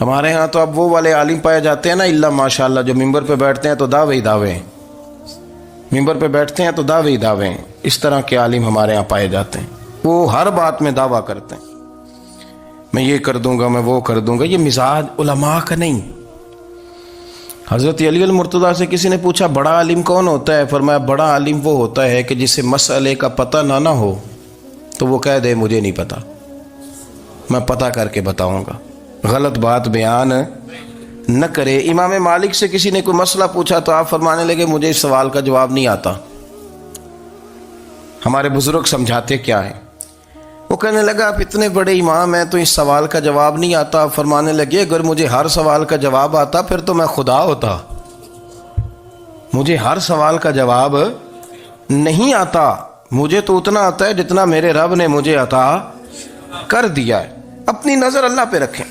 ہمارے ہاں تو اب وہ والے عالم پائے جاتے ہیں نا اللہ ماشاءاللہ، جو ممبر پہ بیٹھتے ہیں تو دعوے ہی دعوے ہیں، ممبر پہ بیٹھتے ہیں تو دعوے ہی دعوے ہیں۔ اس طرح کے عالم ہمارے ہاں پائے جاتے ہیں، وہ ہر بات میں دعویٰ کرتے ہیں، میں یہ کر دوں گا، میں وہ کر دوں گا۔ یہ مزاج علماء کا نہیں۔ حضرت علی المرتضیٰ سے کسی نے پوچھا بڑا عالم کون ہوتا ہے؟ فرمایا بڑا عالم وہ ہوتا ہے کہ جسے مسئلے کا پتہ نہ ہو تو وہ کہہ دے مجھے نہیں پتہ، میں پتہ کر کے بتاؤں گا، غلط بات بیان نہ کرے۔ امام مالک سے کسی نے کوئی مسئلہ پوچھا تو آپ فرمانے لگے مجھے اس سوال کا جواب نہیں آتا، ہمارے بزرگ سمجھاتے کیا ہے؟ وہ کہنے لگا آپ اتنے بڑے امام ہیں تو اس سوال کا جواب نہیں آتا۔ آپ فرمانے لگے اگر مجھے ہر سوال کا جواب آتا پھر تو میں خدا ہوتا، مجھے ہر سوال کا جواب نہیں آتا، مجھے تو اتنا آتا ہے جتنا میرے رب نے مجھے عطا کر دیا ہے۔ اپنی نظر اللہ پہ رکھیں،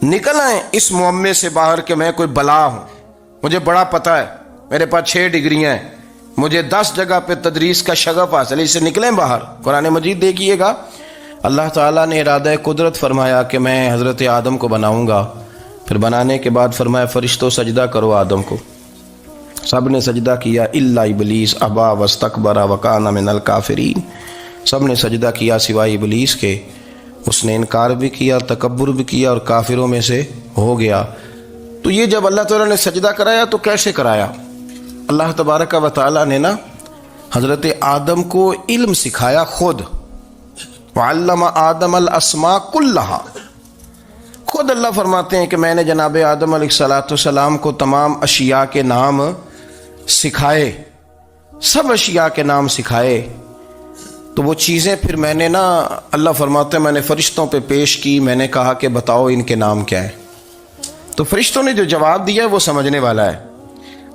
نکل آئیں اس معمے سے باہر کہ میں کوئی بلا ہوں، مجھے بڑا پتہ ہے، میرے پاس 6 ڈگریاں ہیں، مجھے 10 جگہ پہ تدریس کا شغف حاصل ہے، اس سے نکلیں باہر۔ قرآن مجید دیکھیے گا، اللہ تعالیٰ نے ارادہ قدرت فرمایا کہ میں حضرت آدم کو بناؤں گا، پھر بنانے کے بعد فرمایا فرشتوں سجدہ کرو آدم کو، سب نے سجدہ کیا الا ابلیس ابا واستکبر وکان من الکافرین، سب نے سجدہ کیا سوائے ابلیس کے، اس نے انکار بھی کیا، تکبر بھی کیا اور کافروں میں سے ہو گیا۔ تو یہ جب اللہ تعالیٰ نے سجدہ کرایا تو کیسے کرایا؟ اللہ تبارک و تعالیٰ نے نا حضرت آدم کو علم سکھایا خود، وعلم آدم الاسماء کلہا، خود اللہ فرماتے ہیں کہ میں نے جناب آدم علیہ السلام کو تمام اشیاء کے نام سکھائے، سب اشیاء کے نام سکھائے۔ تو وہ چیزیں پھر میں نے نا، اللہ فرماتے ہیں میں نے فرشتوں پہ پیش کی، میں نے کہا کہ بتاؤ ان کے نام کیا ہے، تو فرشتوں نے جو جواب دیا ہے وہ سمجھنے والا ہے۔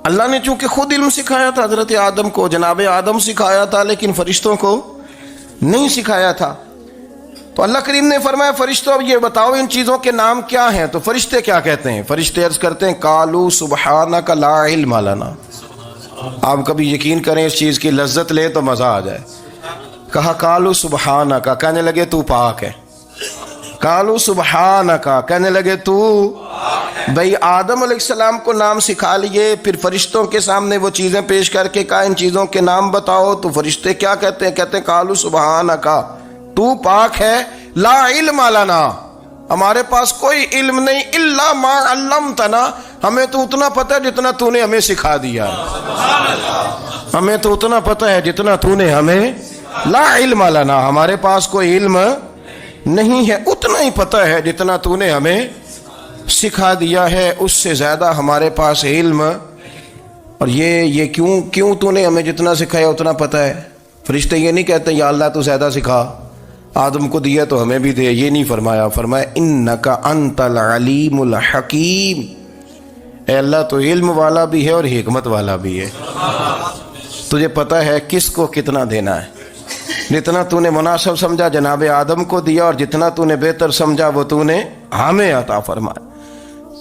اللہ نے چونکہ خود علم سکھایا تھا حضرت آدم کو، جناب آدم سکھایا تھا لیکن فرشتوں کو نہیں سکھایا تھا، تو اللہ کریم نے فرمایا فرشتوں اب یہ بتاؤ ان چیزوں کے نام کیا ہیں۔ تو فرشتے کیا کہتے ہیں؟ فرشتے عرض کرتے ہیں قالوا سبحانک لا علم لنا۔ آپ کبھی یقین کریں اس چیز کی لذت لیں تو مزہ آ جائے۔ کہا قالوا سبحانک، کہنے لگے تو پاک ہے، قالوا سبحانک، کہنے لگے تو بھئی آدم علیہ السلام کو نام سکھا لیے، پھر فرشتوں کے سامنے وہ چیزیں پیش کر کے کہا ان چیزوں کے نام بتاؤ، تو فرشتے کیا کہتے ہیں؟ کہتے ہیں قالوا سبحانک، تو پاک ہے، لا علم لنا، ہمارے پاس کوئی علم نہیں، الا ما علمتنا، ہمیں تو اتنا پتہ ہے جتنا تو نے ہمیں سکھا دیا ہے، ہمیں تو اتنا پتہ ہے جتنا تو نے ہمیں، لا علم لنا، ہمارے پاس کوئی علم نہیں ہے، اتنا ہی پتہ ہے جتنا تو نے ہمیں سکھا دیا ہے، اس سے زیادہ ہمارے پاس علم، اور یہ کیوں تو نے ہمیں جتنا سکھایا اتنا پتہ ہے۔ فرشتے یہ نہیں کہتے یا اللہ تو زیادہ سکھا، آدم کو دیا تو ہمیں بھی دے، یہ نہیں فرمایا، فرمایا انک انت العلیم الحکیم، اے اللہ تو علم والا بھی ہے اور حکمت والا بھی ہے، تجھے پتہ ہے کس کو کتنا دینا ہے، جتنا تو نے مناسب سمجھا جناب آدم کو دیا، اور جتنا تو نے بہتر سمجھا وہ تو نے ہمیں عطا فرمایا۔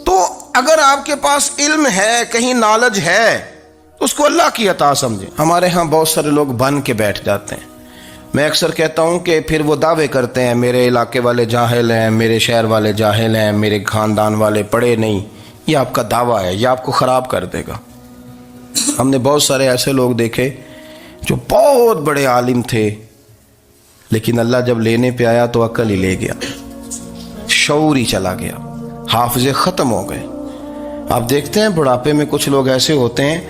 تو اگر آپ کے پاس علم ہے، کہیں نالج ہے، تو اس کو اللہ کی عطا سمجھیں۔ ہمارے ہاں بہت سارے لوگ بن کے بیٹھ جاتے ہیں، میں اکثر کہتا ہوں کہ پھر وہ دعوے کرتے ہیں میرے علاقے والے جاہل ہیں، میرے شہر والے جاہل ہیں، میرے خاندان والے پڑھے نہیں۔ یہ آپ کا دعویٰ ہے، یہ آپ کو خراب کر دے گا۔ ہم نے بہت سارے ایسے لوگ دیکھے جو بہت بڑے عالم تھے، لیکن اللہ جب لینے پہ آیا تو عقل ہی لے گیا، شعور ہی چلا گیا، حافظے ختم ہو گئے۔ آپ دیکھتے ہیں بڑھاپے میں کچھ لوگ ایسے ہوتے ہیں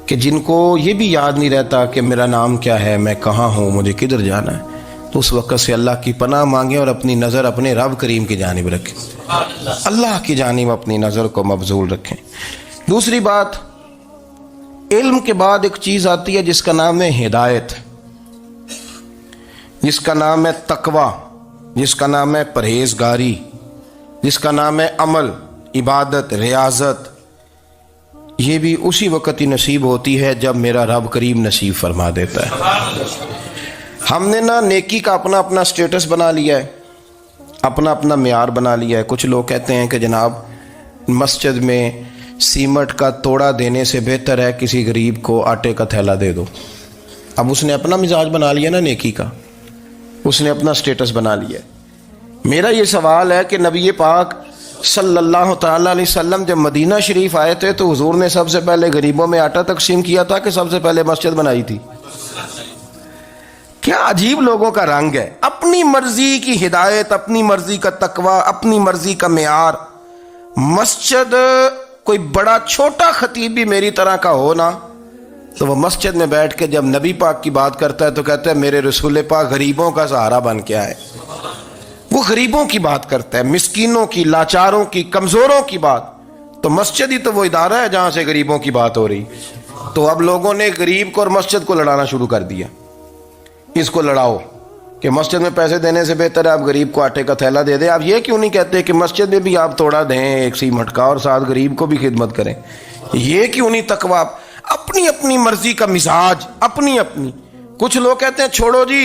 کہ جن کو یہ بھی یاد نہیں رہتا کہ میرا نام کیا ہے، میں کہاں ہوں، مجھے کدھر جانا ہے۔ تو اس وقت سے اللہ کی پناہ مانگیں اور اپنی نظر اپنے رب کریم کی جانب رکھیں، اللہ کی جانب اپنی نظر کو مبذول رکھیں۔ دوسری بات، علم کے بعد ایک چیز آتی ہے جس کا نام ہے ہدایت، جس کا نام ہے تقوی، جس کا نام ہے پرہیزگاری، جس کا نام ہے عمل، عبادت، ریاضت۔ یہ بھی اسی وقت ہی نصیب ہوتی ہے جب میرا رب کریم نصیب فرما دیتا ہے۔ ہم نے نا نیکی کا اپنا اپنا سٹیٹس بنا لیا ہے، اپنا اپنا معیار بنا لیا ہے۔ کچھ لوگ کہتے ہیں کہ جناب مسجد میں سیمٹ کا توڑا دینے سے بہتر ہے کسی غریب کو آٹے کا تھیلا دے دو۔ اب اس نے اپنا مزاج بنا لیا نا نیکی کا، اس نے اپنا سٹیٹس بنا لیا ہے۔ میرا یہ سوال ہے کہ نبی پاک صلی اللہ تعالی علیہ وسلم جب مدینہ شریف آئے تھے تو حضور نے سب سے پہلے غریبوں میں آٹا تقسیم کیا تھا کہ سب سے پہلے مسجد بنائی تھی؟ کیا عجیب لوگوں کا رنگ ہے، اپنی مرضی کی ہدایت، اپنی مرضی کا تقوی، اپنی مرضی کا معیار۔ مسجد کوئی بڑا چھوٹا خطیب بھی میری طرح کا ہو نا تو وہ مسجد میں بیٹھ کے جب نبی پاک کی بات کرتا ہے تو کہتا ہے میرے رسول پاک غریبوں کا سہارا بن کے آئے۔ وہ غریبوں کی بات کرتا ہے، مسکینوں کی، لاچاروں کی، کمزوروں کی بات۔ تو مسجد ہی تو وہ ادارہ ہے جہاں سے غریبوں کی بات ہو رہی۔ تو اب لوگوں نے غریب کو اور مسجد کو لڑانا شروع کر دیا، اس کو لڑاؤ کہ مسجد میں پیسے دینے سے بہتر ہے آپ غریب کو آٹے کا تھیلا دے دیں۔ آپ یہ کیوں نہیں کہتے کہ مسجد میں بھی آپ تھوڑا دیں ایک سیمٹ کا اور ساتھ غریب کو بھی خدمت کریں؟ یہ کیوں نہیں تقویٰ؟ اپنی اپنی مرضی کا مزاج، اپنی اپنی۔ کچھ لوگ کہتے ہیں چھوڑو جی،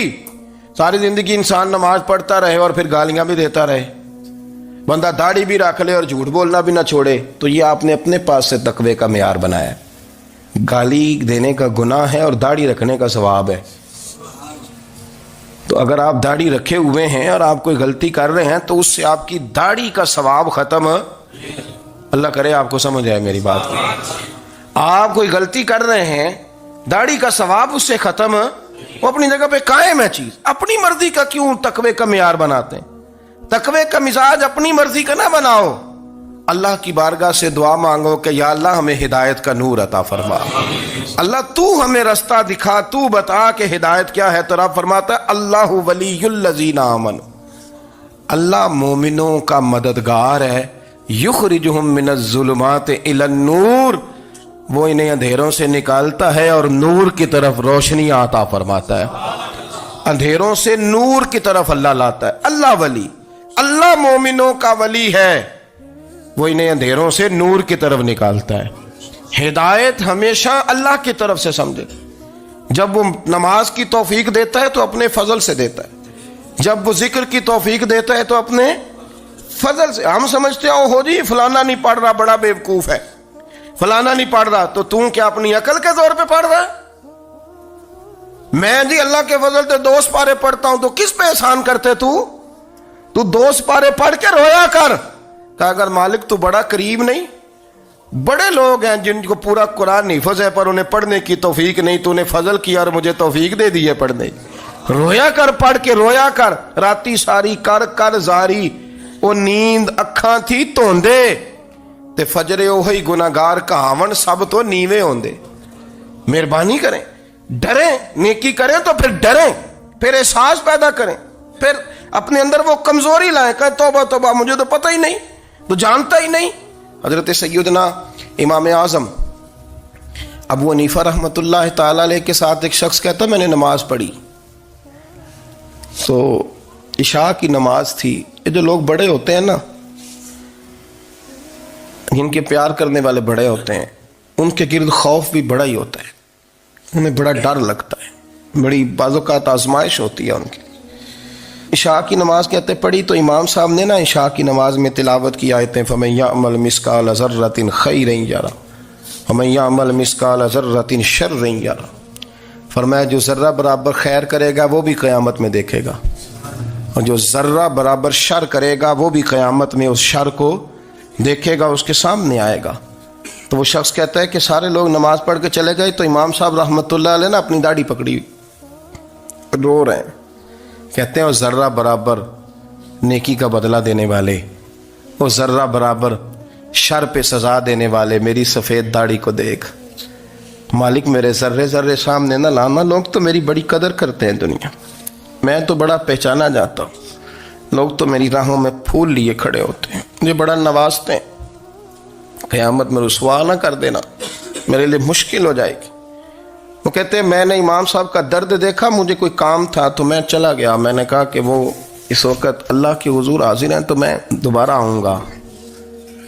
ساری زندگی انسان نماز پڑھتا رہے اور پھر گالیاں بھی دیتا رہے، بندہ داڑھی بھی رکھ لے اور جھوٹ بولنا بھی نہ چھوڑے، تو یہ آپ نے اپنے پاس سے تقوی کا معیار بنایا ہے۔ گالی دینے کا گناہ ہے اور داڑھی رکھنے کا ثواب ہے۔ تو اگر آپ داڑھی رکھے ہوئے ہیں اور آپ کوئی غلطی کر رہے ہیں تو اس سے آپ کی داڑھی کا ثواب ختم، اللہ کرے آپ کو سمجھ آئے میری بات۔ آپ کوئی غلطی کر رہے ہیں، داڑھی کا ثواب اس سے ختم، وہ اپنی جگہ پہ قائم ہے چیز۔ اپنی مرضی کا کیوں تقوی کا معیار بناتے ہیں؟ تقوی کا مزاج اپنی مرضی کا نہ بناؤ۔ اللہ کی بارگاہ سے دعا مانگو کہ یا اللہ ہمیں ہدایت کا نور عطا فرما، اللہ تو ہمیں رستہ دکھا، تو بتا کہ ہدایت کیا ہے۔ تو رب فرماتا ہے اللہ ولی الذین آمنوا، اللہ مومنوں کا مددگار ہے، یخرجہم من الظلمات الی النور، وہ انہیں اندھیروں سے نکالتا ہے اور نور کی طرف روشنی عطا فرماتا ہے۔ اندھیروں سے نور کی طرف اللہ لاتا ہے۔ اللہ ولی، اللہ مومنوں کا ولی ہے، وہ انہیں اندھیروں سے نور کی طرف نکالتا ہے۔ ہدایت ہمیشہ اللہ کی طرف سے سمجھے۔ جب وہ نماز کی توفیق دیتا ہے تو اپنے فضل سے دیتا ہے، جب وہ ذکر کی توفیق دیتا ہے تو اپنے فضل سے۔ ہم سمجھتے ہو ہو جی فلانا نہیں پڑھ رہا بڑا بیوقوف ہے، فلانا نہیں پڑھ رہا، تو تم کیا اپنی عقل کے زور پہ پڑھ رہا ہے؟ میں جی اللہ کے فضل سے 2 سپارے پڑھتا ہوں، تو کس پہ احسان کرتے تو 2 سپارے پڑھ کے رویا کر کہ اگر مالک تو بڑا قریب نہیں۔ بڑے لوگ ہیں جن کو پورا قرآن حفظ ہے پر انہیں پڑھنے کی توفیق نہیں، تو انہیں فضل کیا اور مجھے توفیق دے دی ہے پڑھنے۔ رویا کر، پڑھ کے رویا کر، راتی ساری کر کر زاری، وہ نیند اکھاں تھی توندے تے فجرے اوہی گناہگار کہاون سب تو نیوے ہوندے۔ مہربانی کریں، ڈریں، نیکی کریں تو پھر ڈریں، پھر احساس پیدا کریں، پھر اپنے اندر وہ کمزوری لائیں کہ توبہ توبہ مجھے تو پتہ ہی نہیں، تو جانتا ہی نہیں۔ حضرت سیدنا امام اعظم ابو حنیفہ رحمۃ اللہ تعالی علیہ کے ساتھ ایک شخص کہتا میں نے نماز پڑھی، تو عشاء کی نماز تھی۔ یہ جو لوگ بڑے ہوتے ہیں نا، جن کے پیار کرنے والے بڑے ہوتے ہیں، ان کے گرد خوف بھی بڑا ہی ہوتا ہے، انہیں بڑا ڈر لگتا ہے، بڑی بعض اوقات آزمائش ہوتی ہے ان کی۔ عشاء کی نماز کہتے پڑھی تو امام صاحب نے نا عشاء کی نماز میں تلاوت کی آیتیں فَمَن يَعْمَلْ مِثْقَالَ ذَرَّةٍ خَيْرًا يَرَهُ وَمَن يَعْمَلْ مِثْقَالَ ذَرَّةٍ شَرًّا يَرَهُ، فرمایا جو ذرہ برابر خیر کرے گا وہ بھی قیامت میں دیکھے گا، اور جو ذرہ برابر شر کرے گا وہ بھی قیامت میں اس شر کو دیکھے گا، اس کے سامنے آئے گا۔ تو وہ شخص کہتا ہے کہ سارے لوگ نماز پڑھ کے چلے گئے تو امام صاحب رحمۃ اللہ علیہ نے اپنی داڑھی پکڑی ہوئی، رو رہے ہیں، کہتے ہیں وہ ذرہ برابر نیکی کا بدلہ دینے والے، وہ ذرہ برابر شر پہ سزا دینے والے میری سفید داڑھی کو دیکھ، مالک میرے ذرے ذرے سامنے نہ لانا، لوگ تو میری بڑی قدر کرتے ہیں دنیا، میں تو بڑا پہچانا جاتا ہوں، لوگ تو میری راہوں میں پھول لیے کھڑے ہوتے ہیں، مجھے بڑا نوازتے ہیں، قیامت میں رسوا نہ کر دینا، میرے لیے مشکل ہو جائے گی۔ وہ کہتے ہیں میں نے امام صاحب کا درد دیکھا، مجھے کوئی کام تھا تو میں چلا گیا، میں نے کہا کہ وہ اس وقت اللہ کے حضور حاضر ہیں تو میں دوبارہ آؤں گا۔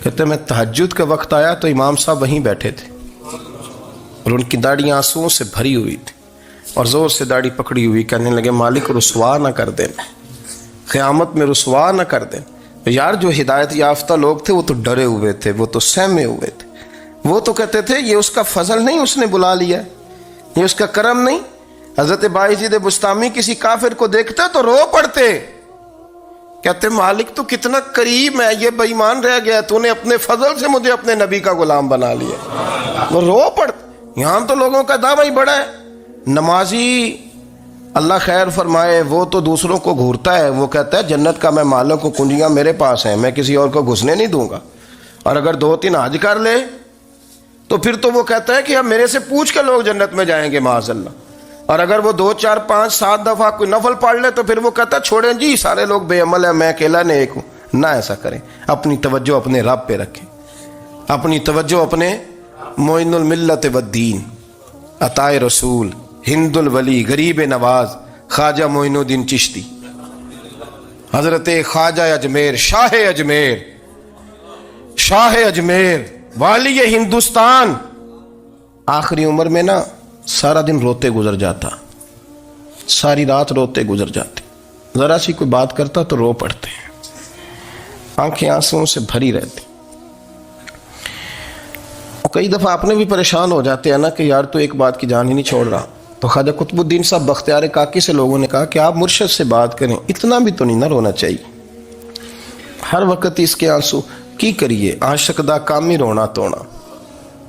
کہتے ہیں میں تہجد کے وقت آیا تو امام صاحب وہیں بیٹھے تھے اور ان کی داڑھی آنسوؤں سے بھری ہوئی تھی اور زور سے داڑھی پکڑی ہوئی، کہنے لگے مالک رسوا نہ کر دینا، قیامت میں رسوا نہ کر دینا۔ یار جو ہدایت یافتہ لوگ تھے وہ تو ڈرے ہوئے تھے، وہ تو سہمے ہوئے تھے، وہ تو کہتے تھے یہ اس کا فضل نہیں، اس نے بلا لیا، یہ اس کا کرم نہیں۔ حضرت بایزید بستامی کسی کافر کو دیکھتے تو رو پڑتے کہتے مالک تو کتنا کریم ہے، یہ بے ایمان رہ گیا، تو نے اپنے فضل سے مجھے اپنے نبی کا غلام بنا لیا۔ وہ رو پڑ، یہاں تو لوگوں کا دعویٰ ہی بڑا ہے۔ نمازی اللہ خیر فرمائے وہ تو دوسروں کو گھورتا ہے، وہ کہتا ہے جنت کا میں مالک ہوں، کنجیاں میرے پاس ہیں، میں کسی اور کو گھسنے نہیں دوں گا۔ اور اگر 2-3 حج کر لے تو پھر تو وہ کہتا ہے کہ اب میرے سے پوچھ کے لوگ جنت میں جائیں گے معاذ اللہ۔ اور اگر وہ 2 4 5 7 دفعہ کوئی نفل پڑھ لے تو پھر وہ کہتا ہے چھوڑیں جی سارے لوگ بے عمل ہیں، میں اکیلا نیک ہوں۔ نہ ایسا کریں، اپنی توجہ اپنے رب پہ رکھیں، اپنی توجہ اپنے معین الملت والدین، عطا رسول، ہند الولی، غریب نواز، خواجہ معین الدین چشتی، حضرت خواجہ اجمیر، شاہ اجمیر، شاہ اجمیر، والی ہندوستان۔ آخری عمر میں نا سارا دن روتے گزر جاتا، ساری رات روتے گزر جاتے، ذرا سی کوئی بات کرتا تو رو پڑتے ہیں، آنکھیں آنسوؤں سے بھری رہتی۔ کئی دفعہ آپ نے بھی پریشان ہو جاتے ہیں نا کہ یار تو ایک بات کی جان ہی نہیں چھوڑ رہا، تو خواجہ قطب الدین صاحب بختیار کاکی سے لوگوں نے کہا کہ آپ مرشد سے بات کریں، اتنا بھی تو نہیں نہ رونا چاہیے، ہر وقت اس کے آنسو کی کریے، عاشق دا کام ہی رونا تونا،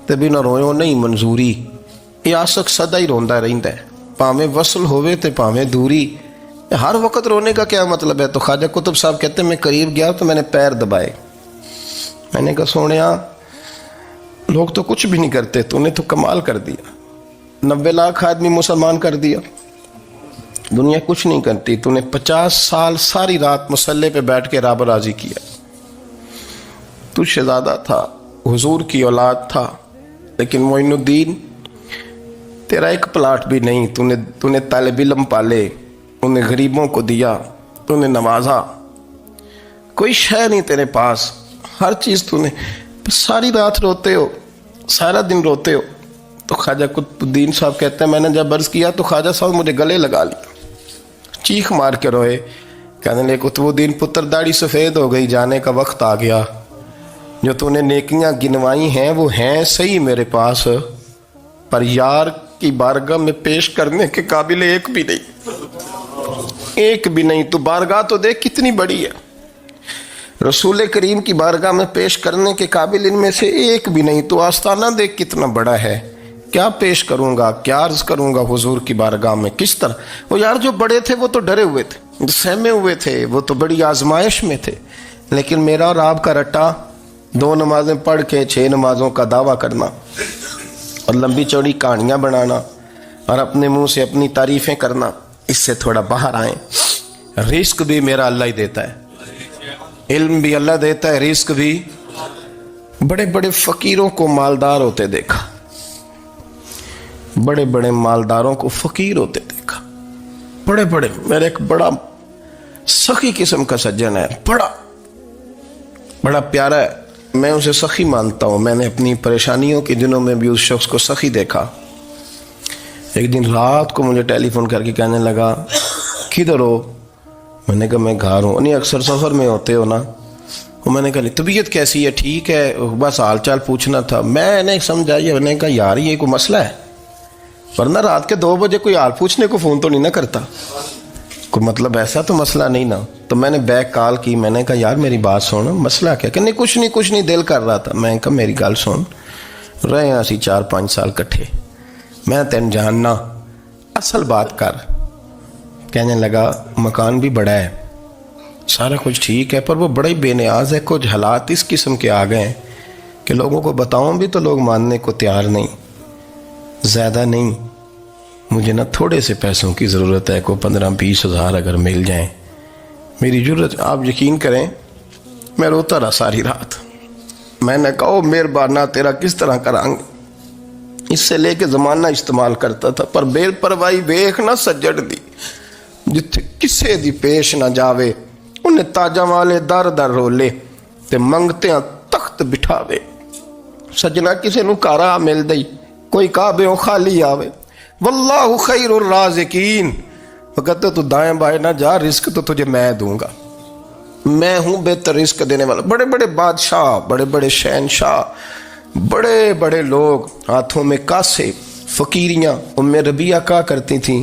تے بھی نہ روئو نہیں منظوری، یہ عاشق سدا ہی روندا رہندا ہے، پاویں وصل ہوئے تے پاویں دوری، ہر وقت رونے کا کیا مطلب ہے؟ تو خواجہ قطب صاحب کہتے ہیں میں قریب گیا تو میں نے پیر دبائے، میں نے کہا سونیا لوگ تو کچھ بھی نہیں کرتے، تو نے تو کمال کر دیا، 90 لاکھ آدمی مسلمان کر دیا، دنیا کچھ نہیں کرتی، تو نے 50 سال ساری رات مصلے پہ بیٹھ کے رب راضی کیا، تو شہزادہ تھا، حضور کی اولاد تھا، لیکن معین الدین تیرا ایک پلاٹ بھی نہیں، تو نے طالب علم پالے، انہیں غریبوں کو دیا، تو نے نوازا، کوئی شے نہیں تیرے پاس، ہر چیز تو نے، ساری رات روتے ہو، سارا دن روتے ہو۔ تو خواجہ قطب الدین صاحب کہتے ہیں میں نے جب عرض کیا تو خواجہ صاحب مجھے گلے لگا لیا، چیخ مار کے روئے، کہنے لگے قطب الدین پتر داڑھی سفید ہو گئی، جانے کا وقت آ گیا، جو تو نے نیکیاں گنوائی ہیں وہ ہیں صحیح میرے پاس، پر یار کی بارگاہ میں پیش کرنے کے قابل ایک بھی نہیں، ایک بھی نہیں، تو بارگاہ تو دیکھ کتنی بڑی ہے، رسول کریم کی بارگاہ میں پیش کرنے کے قابل ان میں سے ایک بھی نہیں، تو آستانہ دیکھ کتنا بڑا ہے، کیا پیش کروں گا، کیا عرض کروں گا حضور کی بارگاہ میں، کس طرح؟ وہ یار جو بڑے تھے وہ تو ڈرے ہوئے تھے، سہمے ہوئے تھے، وہ تو بڑی آزمائش میں تھے، لیکن میرا اور آپ کا رٹا 2 نمازیں پڑھ کے 6 نمازوں کا دعویٰ کرنا اور لمبی چوڑی کہانیاں بنانا اور اپنے منہ سے اپنی تعریفیں کرنا، اس سے تھوڑا باہر آئیں۔ رزق بھی میرا اللہ ہی دیتا ہے، علم بھی اللہ دیتا ہے، رزق بھی۔ بڑے بڑے فقیروں کو مالدار ہوتے دیکھا، بڑے بڑے مالداروں کو فقیر ہوتے دیکھا، بڑے بڑے، میرے ایک بڑا سخی قسم کا سجن ہے، بڑا پیارا ہے، میں اسے سخی مانتا ہوں، میں نے اپنی پریشانیوں کے دنوں میں بھی اس شخص کو سخی دیکھا۔ ایک دن رات کو مجھے ٹیلی فون کر کے کہنے لگا کدھر ہو؟ میں نے کہا میں گھر ہوں۔ نہیں اکثر سفر میں ہوتے ہو نا؟ میں نے کہا طبیعت کیسی ہے؟ ٹھیک ہے، بس حال چال پوچھنا تھا۔ میں نے سمجھایا، میں نے کہا یار یہ کوئی مسئلہ ہے، ورنہ رات کے 2 بجے کوئی حال پوچھنے کو فون تو نہیں نہ کرتا، کوئی مطلب ایسا تو مسئلہ نہیں نا؟ تو میں نے بیک کال کی، میں نے کہا یار میری بات سن، مسئلہ کیا؟ کہ نہیں کچھ نہیں دل کر رہا تھا۔ میں نے کہا میری گل سن، رہے ہیں اسی 4-5 سال کٹھے، میں تین جاننا، اصل بات کر۔ کہنے لگا مکان بھی بڑا ہے، سارا کچھ ٹھیک ہے، پر وہ بڑا ہی بے نیاز ہے، کچھ حالات اس قسم کے آ گئے ہیں کہ لوگوں کو بتاؤں بھی تو لوگ ماننے کو تیار نہیں، زیادہ نہیں، مجھے نا تھوڑے سے پیسوں کی ضرورت ہے، کوئی 15-20 ہزار اگر مل جائیں، میری ضرورت۔ آپ یقین کریں میں روتا رہا ساری رات۔ میں نے کہا مہربانہ تیرا کس طرح کرانگے، اس سے لے کے زمانہ استعمال کرتا تھا، پر بے پرواہی ویکھ نہ سجڑ دی، جتھے کسے دی پیش نہ جاوے، انہیں تاجاں والے در در رولے تے منگتیاں تخت بٹھاوے۔ سجنا کسے نو کارا مل دئی، کوئی کعبے خالی آوے، واللہ خیر الرازقین، وہ کہتے تو دائیں بائیں نہ جا، رزق تو تجھے میں دوں گا، میں ہوں بہتر رزق دینے والا۔ بڑے بڑے بادشاہ، بڑے بڑے شہنشاہ، بڑے بڑے لوگ، ہاتھوں میں کاسے، فقیریاں۔ ام ربیعہ کہا کرتی تھیں